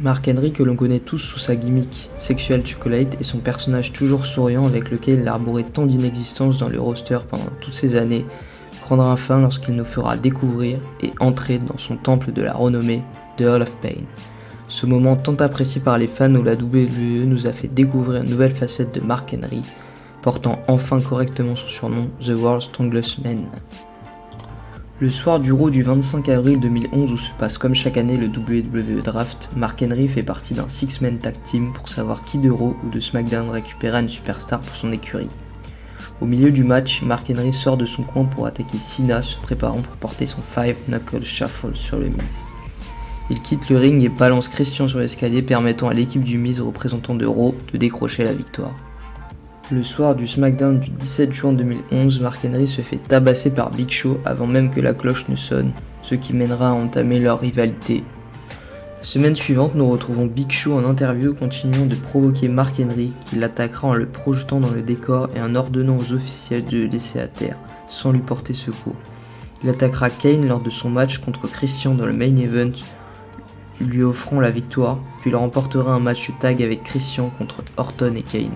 Mark Henry, que l'on connaît tous sous sa gimmick Sexual Chocolate et son personnage toujours souriant avec lequel il arborait tant d'inexistence dans le roster pendant toutes ces années, prendra fin lorsqu'il nous fera découvrir et entrer dans son temple de la renommée, The Hall of Pain. Ce moment tant apprécié par les fans où la WWE nous a fait découvrir une nouvelle facette de Mark Henry, portant enfin correctement son surnom, The World's Strongest Man. Le soir du Raw du 25 avril 2011 où se passe comme chaque année le WWE Draft, Mark Henry fait partie d'un six-man tag team pour savoir qui de Raw ou de SmackDown récupéra une superstar pour son écurie. Au milieu du match, Mark Henry sort de son coin pour attaquer Cena, se préparant pour porter son Five Knuckle Shuffle sur le Miz. Il quitte le ring et balance Christian sur l'escalier, permettant à l'équipe du Miz représentant de Raw de décrocher la victoire. Le soir du SmackDown du 17 juin 2011, Mark Henry se fait tabasser par Big Show avant même que la cloche ne sonne, ce qui mènera à entamer leur rivalité. La semaine suivante, nous retrouvons Big Show en interview continuant de provoquer Mark Henry, qui l'attaquera en le projetant dans le décor et en ordonnant aux officiels de le laisser à terre, sans lui porter secours. Il attaquera Kane lors de son match contre Christian dans le main event, lui offrant la victoire, puis il remportera un match tag avec Christian contre Orton et Kane.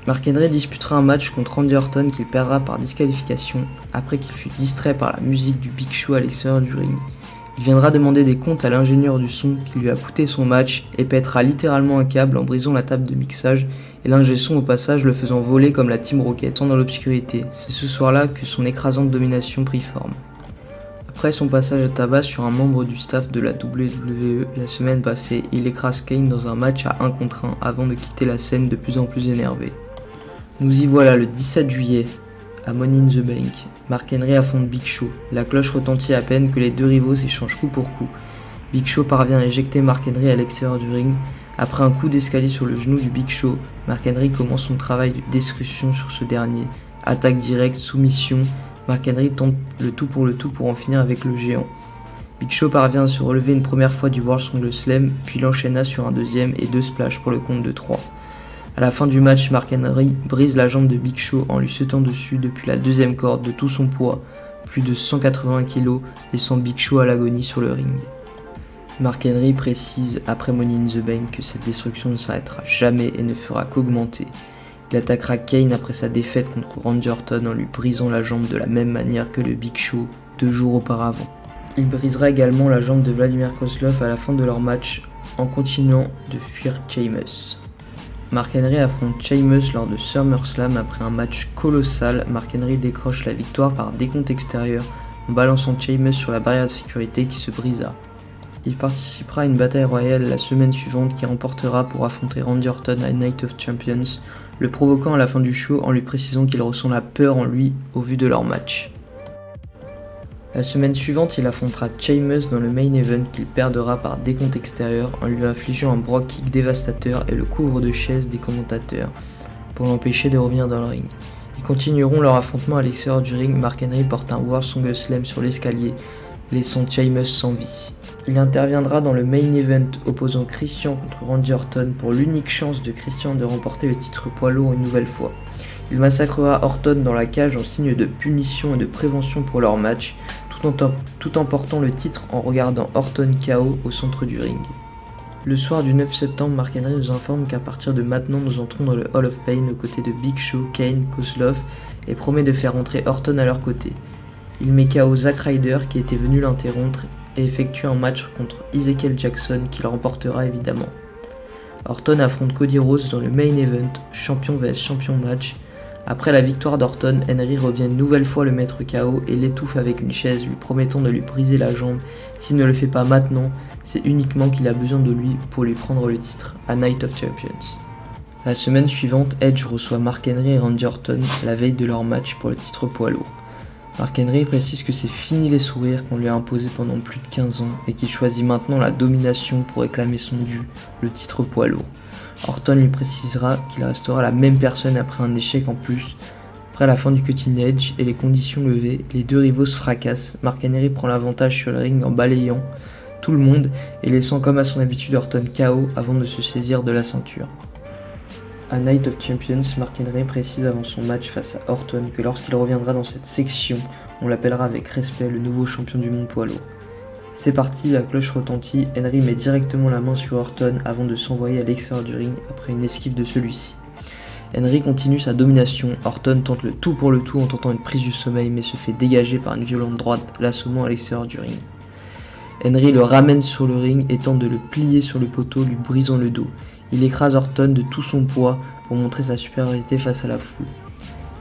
Mark Henry disputera un match contre Randy Orton qu'il perdra par disqualification après qu'il fut distrait par la musique du Big Show à l'extérieur du ring. Il viendra demander des comptes à l'ingénieur du son qui lui a coûté son match et pètera littéralement un câble en brisant la table de mixage et l'ingé son au passage le faisant voler comme la Team Rocket dans l'obscurité. C'est ce soir-là que son écrasante domination prit forme. Après son passage à tabac sur un membre du staff de la WWE la semaine passée, il écrase Kane dans un match à 1 contre 1 avant de quitter la scène de plus en plus énervé. Nous y voilà le 17 juillet, à Money in the Bank. Mark Henry affronte Big Show. La cloche retentit à peine que les deux rivaux s'échangent coup pour coup. Big Show parvient à éjecter Mark Henry à l'extérieur du ring. Après un coup d'escalier sur le genou du Big Show, Mark Henry commence son travail de destruction sur ce dernier. Attaque directe, soumission, Mark Henry tente le tout pour en finir avec le géant. Big Show parvient à se relever une première fois du World Strongest Slam, puis l'enchaîna sur un deuxième et 2 splashs pour le compte de 3. À la fin du match, Mark Henry brise la jambe de Big Show en lui sautant dessus depuis la deuxième corde de tout son poids, plus de 180 kg, laissant Big Show à l'agonie sur le ring. Mark Henry précise après Money in the Bank que cette destruction ne s'arrêtera jamais et ne fera qu'augmenter. Il attaquera Kane après sa défaite contre Randy Orton en lui brisant la jambe de la même manière que le Big Show 2 jours auparavant. Il brisera également la jambe de Vladimir Kozlov à la fin de leur match en continuant de fuir Sheamus. Mark Henry affronte Sheamus lors de SummerSlam après un match colossal. Mark Henry décroche la victoire par décompte extérieur en balançant Sheamus sur la barrière de sécurité qui se brisa. Il participera à une bataille royale la semaine suivante qui remportera pour affronter Randy Orton à Night of Champions, le provoquant à la fin du show en lui précisant qu'il ressent la peur en lui au vu de leur match. La semaine suivante, il affrontera Sheamus dans le main event qu'il perdra par décompte extérieur en lui infligeant un Brogue Kick dévastateur et le couvre de chaise des commentateurs pour l'empêcher de revenir dans le ring. Ils continueront leur affrontement à l'extérieur du ring. Mark Henry porte un World Strongest Slam sur l'escalier, laissant Sheamus sans vie. Il interviendra dans le main event opposant Christian contre Randy Orton pour l'unique chance de Christian de remporter le titre poids lourd une nouvelle fois. Il massacrera Orton dans la cage en signe de punition et de prévention pour leur match, tout en portant le titre en regardant Orton KO au centre du ring. Le soir du 9 septembre, Mark Henry nous informe qu'à partir de maintenant nous entrons dans le Hall of Pain aux côtés de Big Show, Kane, Kozlov et promet de faire entrer Orton à leur côté. Il met KO Zack Ryder qui était venu l'interrompre et effectue un match contre Ezekiel Jackson qu'il remportera évidemment. Orton affronte Cody Rhodes dans le main event, champion vs champion match. Après la victoire d'Orton, Henry revient une nouvelle fois le mettre KO et l'étouffe avec une chaise, lui promettant de lui briser la jambe. S'il ne le fait pas maintenant, c'est uniquement qu'il a besoin de lui pour lui prendre le titre à Night of Champions. La semaine suivante, Edge reçoit Mark Henry et Randy Orton la veille de leur match pour le titre poids lourd. Mark Henry précise que c'est fini les sourires qu'on lui a imposés pendant plus de 15 ans et qu'il choisit maintenant la domination pour réclamer son dû, le titre poids lourd. Orton lui précisera qu'il restera la même personne après un échec en plus. Après la fin du cutting edge et les conditions levées, les deux rivaux se fracassent. Mark Henry prend l'avantage sur le ring en balayant tout le monde et laissant comme à son habitude Orton KO avant de se saisir de la ceinture. À Night of Champions, Mark Henry précise avant son match face à Orton que lorsqu'il reviendra dans cette section, on l'appellera avec respect le nouveau champion du monde poids lourd. C'est parti, la cloche retentit, Henry met directement la main sur Orton avant de s'envoyer à l'extérieur du ring après une esquive de celui-ci. Henry continue sa domination, Orton tente le tout pour le tout en tentant une prise du sommeil mais se fait dégager par une violente droite, l'assommant à l'extérieur du ring. Henry le ramène sur le ring et tente de le plier sur le poteau, lui brisant le dos. Il écrase Orton de tout son poids pour montrer sa supériorité face à la foule.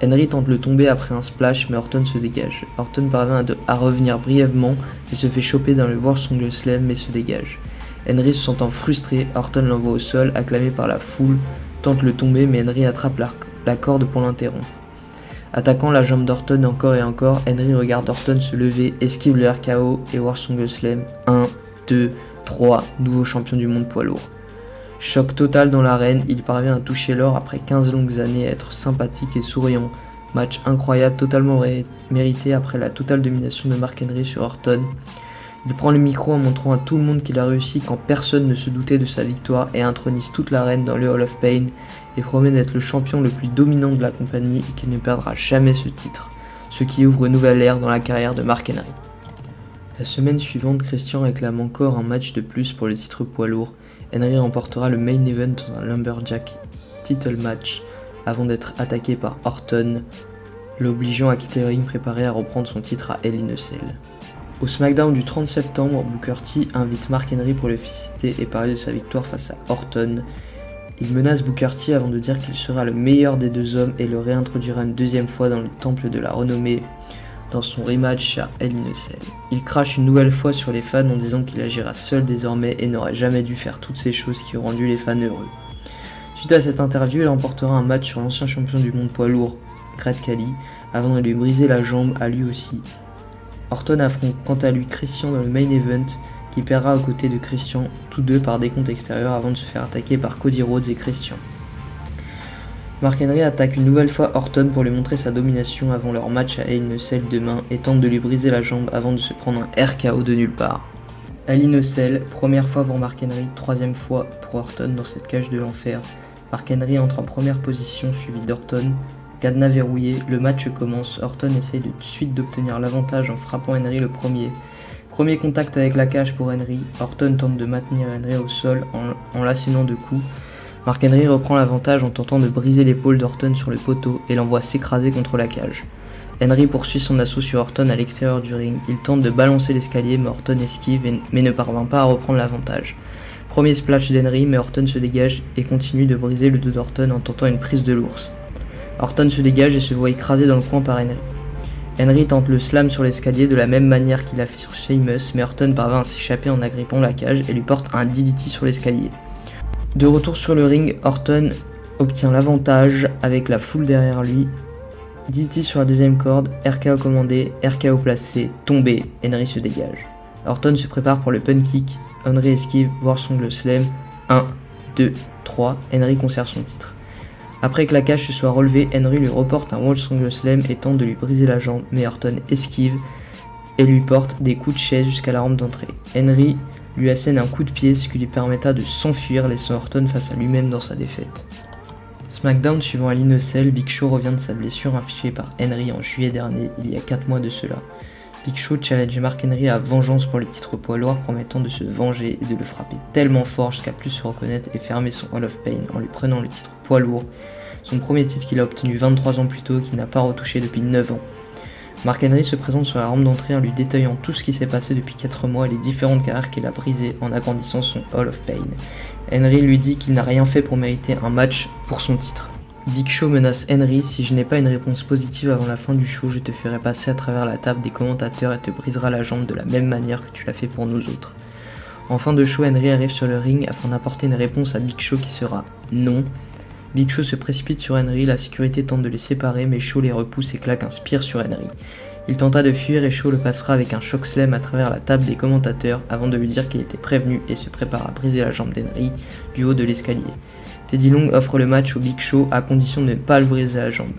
Henry tente le tomber après un splash mais Orton se dégage. Orton parvient à revenir brièvement mais se fait choper dans le World SummerSlam mais se dégage. Henry se sentant frustré, Orton l'envoie au sol, acclamé par la foule, tente le tomber mais Henry attrape la corde pour l'interrompre. Attaquant la jambe d'Orton encore et encore, Henry regarde Orton se lever, esquive le RKO et World SummerSlam. 1, 2, 3, nouveau champion du monde poids lourd. Choc total dans l'arène, il parvient à toucher l'or après 15 longues années, à être sympathique et souriant. Match incroyable, totalement mérité après la totale domination de Mark Henry sur Orton. Il prend le micro en montrant à tout le monde qu'il a réussi quand personne ne se doutait de sa victoire et intronise toute l'arène dans le Hall of Pain et promet d'être le champion le plus dominant de la compagnie et qu'il ne perdra jamais ce titre, ce qui ouvre une nouvelle ère dans la carrière de Mark Henry. La semaine suivante, Christian réclame encore un match de plus pour le titre poids lourd. Henry remportera le main event dans un Lumberjack title match avant d'être attaqué par Orton, l'obligeant à quitter le ring préparé à reprendre son titre à Hell in a Cell. Au SmackDown du 30 septembre, Booker T invite Mark Henry pour le féliciter et parler de sa victoire face à Orton. Il menace Booker T avant de dire qu'il sera le meilleur des deux hommes et le réintroduira une deuxième fois dans le temple de la renommée dans son rematch à Hell in a Cell. Il crache une nouvelle fois sur les fans en disant qu'il agira seul désormais et n'aurait jamais dû faire toutes ces choses qui ont rendu les fans heureux. Suite à cette interview, il remportera un match sur l'ancien champion du monde poids lourd, Great Khali, avant de lui briser la jambe à lui aussi. Orton affronte quant à lui Christian dans le main event, qui perdra aux côtés de Christian, tous deux par décompte extérieur avant de se faire attaquer par Cody Rhodes et Christian. Mark Henry attaque une nouvelle fois Orton pour lui montrer sa domination avant leur match à Hell in a Cell demain et tente de lui briser la jambe avant de se prendre un RKO de nulle part. Hell in a Cell, première fois pour Mark Henry, troisième fois pour Orton dans cette cage de l'enfer. Mark Henry entre en première position suivi d'Orton. Cadenas verrouillé, le match commence, Orton essaye de suite d'obtenir l'avantage en frappant Henry le premier. Premier contact avec la cage pour Henry, Orton tente de maintenir Henry au sol en l'assénant de coups. Mark Henry reprend l'avantage en tentant de briser l'épaule d'Orton sur le poteau et l'envoie s'écraser contre la cage. Henry poursuit son assaut sur Orton à l'extérieur du ring, il tente de balancer l'escalier mais Orton esquive mais ne parvint pas à reprendre l'avantage. Premier splash d'Henry mais Orton se dégage et continue de briser le dos d'Orton en tentant une prise de l'ours. Orton se dégage et se voit écrasé dans le coin par Henry. Henry tente le slam sur l'escalier de la même manière qu'il a fait sur Sheamus, mais Orton parvint à s'échapper en agrippant la cage et lui porte un DDT sur l'escalier. De retour sur le ring, Orton obtient l'avantage avec la foule derrière lui. DDT sur la deuxième corde, RKO commandé, RKO placé, tombé, Henry se dégage. Orton se prépare pour le pun kick, Henry esquive, World SummerSlam, 1, 2, 3, Henry conserve son titre. Après que la cage se soit relevée, Henry lui reporte un World SummerSlam et tente de lui briser la jambe, mais Orton esquive et lui porte des coups de chaise jusqu'à la rampe d'entrée. Henry lui assène un coup de pied, ce qui lui permettra de s'enfuir, laissant Orton face à lui-même dans sa défaite. SmackDown suivant Hell in a Cell, Big Show revient de sa blessure infligée par Henry en juillet dernier, il y a 4 mois de cela. Big Show challenge Mark Henry à vengeance pour le titre poids lourd, promettant de se venger et de le frapper tellement fort jusqu'à plus se reconnaître et fermer son Hall of Pain en lui prenant le titre poids lourd, son premier titre qu'il a obtenu 23 ans plus tôt et qu'il n'a pas retouché depuis 9 ans. Mark Henry se présente sur la rampe d'entrée en lui détaillant tout ce qui s'est passé depuis 4 mois et les différentes carrières qu'il a brisées en agrandissant son Hall of Pain. Henry lui dit qu'il n'a rien fait pour mériter un match pour son titre. Big Show menace Henry: si je n'ai pas une réponse positive avant la fin du show, je te ferai passer à travers la table des commentateurs et te brisera la jambe de la même manière que tu l'as fait pour nous autres. En fin de show, Henry arrive sur le ring afin d'apporter une réponse à Big Show qui sera non. Big Show se précipite sur Henry, la sécurité tente de les séparer mais Show les repousse et claque un spear sur Henry. Il tenta de fuir et Show le passera avec un choc slam à travers la table des commentateurs avant de lui dire qu'il était prévenu et se prépare à briser la jambe d'Henry du haut de l'escalier. Teddy Long offre le match au Big Show à condition de ne pas le briser la jambe.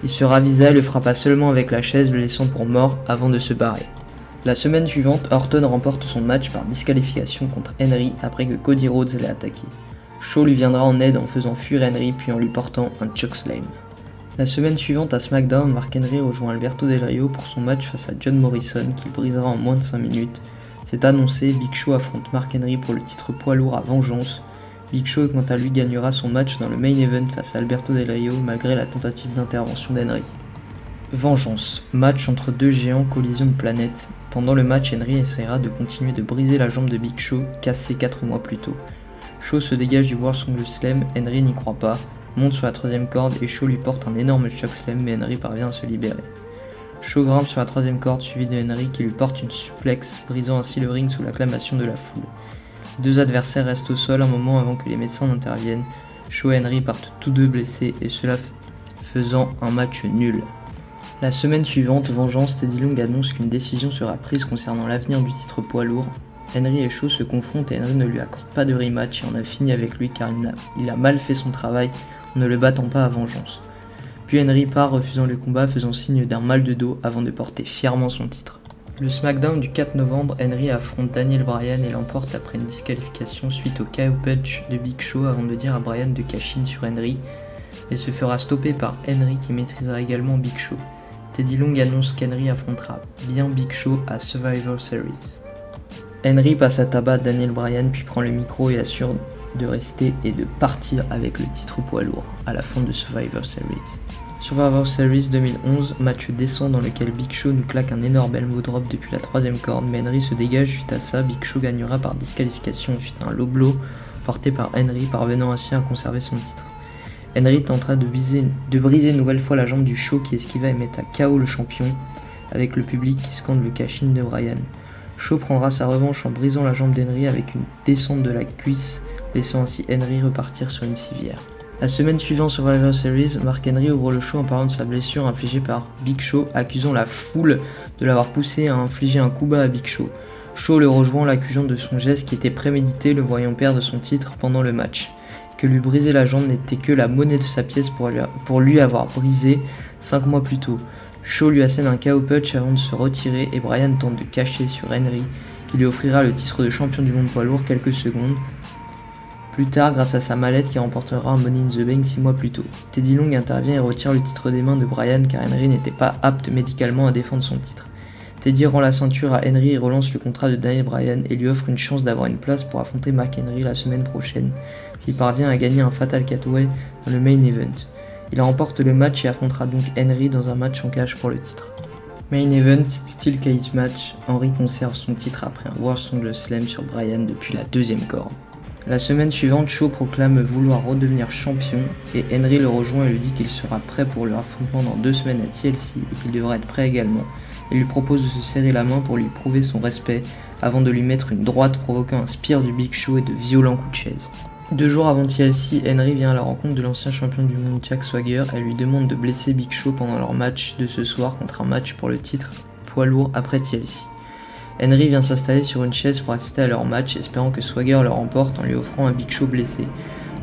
Il se ravisa et le frappa seulement avec la chaise, le laissant pour mort avant de se barrer. La semaine suivante, Orton remporte son match par disqualification contre Henry après que Cody Rhodes l'ait attaqué. Shaw lui viendra en aide en faisant fuir Henry puis en lui portant un chokeslam. La semaine suivante à SmackDown, Mark Henry rejoint Alberto Del Rio pour son match face à John Morrison qu'il brisera en moins de 5 minutes. C'est annoncé, Big Show affronte Mark Henry pour le titre poids lourd à Vengeance. Big Show quant à lui gagnera son match dans le main event face à Alberto Del Rio malgré la tentative d'intervention d'Henry. Vengeance, match entre deux géants, collision de planètes. Pendant le match, Henry essaiera de continuer de briser la jambe de Big Show, cassée 4 mois plus tôt. Show se dégage du World SummerSlam, Henry n'y croit pas, monte sur la troisième corde et Show lui porte un énorme chokeslam mais Henry parvient à se libérer. Show grimpe sur la troisième corde suivi de Henry qui lui porte une suplex, brisant ainsi le ring sous l'acclamation de la foule. Deux adversaires restent au sol un moment avant que les médecins n'interviennent. Show et Henry partent tous deux blessés et cela faisant un match nul. La semaine suivante, Vengeance, Teddy Long annonce qu'une décision sera prise concernant l'avenir du titre poids lourd. Henry et Show se confrontent et Henry ne lui accorde pas de rematch et en a fini avec lui car il a mal fait son travail en ne le battant pas à Vengeance. Puis Henry part refusant le combat, faisant signe d'un mal de dos avant de porter fièrement son titre. Le SmackDown du 4 novembre, Henry affronte Daniel Bryan et l'emporte après une disqualification suite au KO punch de Big Show avant de dire à Bryan de cash in sur Henry et se fera stopper par Henry qui maîtrisera également Big Show. Teddy Long annonce qu'Henry affrontera bien Big Show à Survivor Series. Henry passe à tabac Daniel Bryan puis prend le micro et assure de rester et de partir avec le titre poids lourd à la fin de Survivor Series. Survivor Series 2011, match décent dans lequel Big Show nous claque un énorme elbow drop depuis la troisième corde, mais Henry se dégage suite à ça. Big Show gagnera par disqualification suite à un low blow porté par Henry, parvenant ainsi à conserver son titre. Henry tentera de briser une nouvelle fois la jambe du Show qui esquiva et met à KO le champion, avec le public qui scande le cash-in de Bryan. Show prendra sa revanche en brisant la jambe d'Henry avec une descente de la cuisse, laissant ainsi Henry repartir sur une civière. La semaine suivante sur Survivor Series, Mark Henry ouvre le show en parlant de sa blessure infligée par Big Show, accusant la foule de l'avoir poussé à infliger un coup bas à Big Show. Show le rejoint l'accusant de son geste qui était prémédité, le voyant perdre son titre pendant le match. Que lui briser la jambe n'était que la monnaie de sa pièce pour lui avoir brisé 5 mois plus tôt. Show lui assène un KO punch avant de se retirer et Bryan tente de cacher sur Henry qui lui offrira le titre de champion du monde poids lourd quelques secondes plus tard grâce à sa mallette qui remportera un Money in the Bank 6 mois plus tôt. Teddy Long intervient et retire le titre des mains de Bryan car Henry n'était pas apte médicalement à défendre son titre. Teddy rend la ceinture à Henry et relance le contrat de Daniel Bryan et lui offre une chance d'avoir une place pour affronter Mark Henry la semaine prochaine s'il parvient à gagner un Fatal 4-Way dans le main event. Il remporte le match et affrontera donc Henry dans un match en cage pour le titre. Main event, Steel Cage match, Henry conserve son titre après un World SummerSlam sur Bryan depuis la deuxième corde. La semaine suivante, Show proclame vouloir redevenir champion et Henry le rejoint et lui dit qu'il sera prêt pour leur affrontement dans 2 semaines à TLC et qu'il devrait être prêt également. Il lui propose de se serrer la main pour lui prouver son respect avant de lui mettre une droite provoquant un spear du Big Show et de violents coups de chaise. 2 jours avant TLC, Henry vient à la rencontre de l'ancien champion du monde Jack Swagger et lui demande de blesser Big Show pendant leur match de ce soir contre un match pour le titre poids lourd après TLC. Henry vient s'installer sur une chaise pour assister à leur match, espérant que Swagger le remporte en lui offrant un Big Show blessé.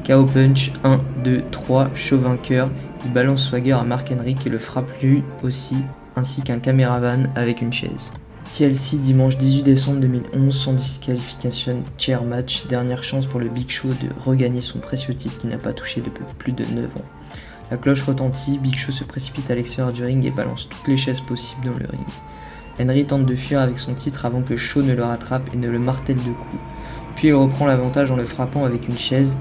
KO punch, 1, 2, 3, Show vainqueur, il balance Swagger à Mark Henry qui le frappe lui aussi, ainsi qu'un caméraman avec une chaise. TLC dimanche 18 décembre 2011, sans disqualification, chair match, dernière chance pour le Big Show de regagner son précieux titre qu'il n'a pas touché depuis plus de 9 ans. La cloche retentit, Big Show se précipite à l'extérieur du ring et balance toutes les chaises possibles dans le ring. Henry tente de fuir avec son titre avant que Show ne le rattrape et ne le martèle de coups. Puis il reprend l'avantage en le frappant avec une chaise.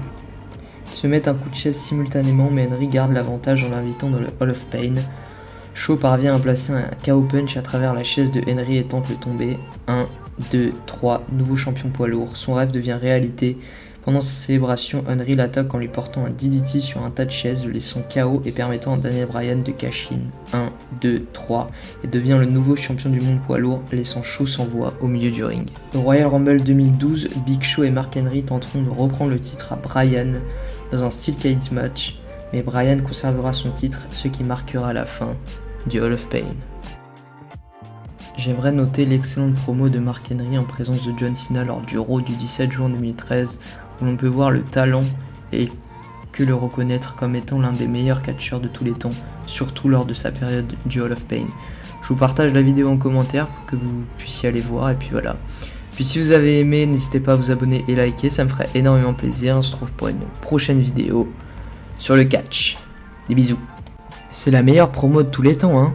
Ils se mettent un coup de chaise simultanément mais Henry garde l'avantage en l'invitant dans le Hall of Pain. Show parvient à placer un KO punch à travers la chaise de Henry et tente le tomber. 1, 2, 3, nouveau champion poids lourd. Son rêve devient réalité. Pendant sa célébration, Henry l'attaque en lui portant un DDT sur un tas de chaises, le laissant KO et permettant à Daniel Bryan de cash in. 1, 2, 3 et devient le nouveau champion du monde poids lourd, laissant Show sans voix au milieu du ring. Au Royal Rumble 2012, Big Show et Mark Henry tenteront de reprendre le titre à Bryan dans un Steel Cage match, mais Bryan conservera son titre, ce qui marquera la fin du Hall of Pain. J'aimerais noter l'excellente promo de Mark Henry en présence de John Cena lors du Raw du 17 juin 2013 où l'on peut voir le talent et que le reconnaître comme étant l'un des meilleurs catcheurs de tous les temps, surtout lors de sa période du Hall of Pain. Je vous partage la vidéo en commentaire pour que vous puissiez aller voir et puis voilà. Puis si vous avez aimé, n'hésitez pas à vous abonner et liker, ça me ferait énormément plaisir. On se retrouve pour une prochaine vidéo sur le catch. Des bisous. C'est la meilleure promo de tous les temps, hein.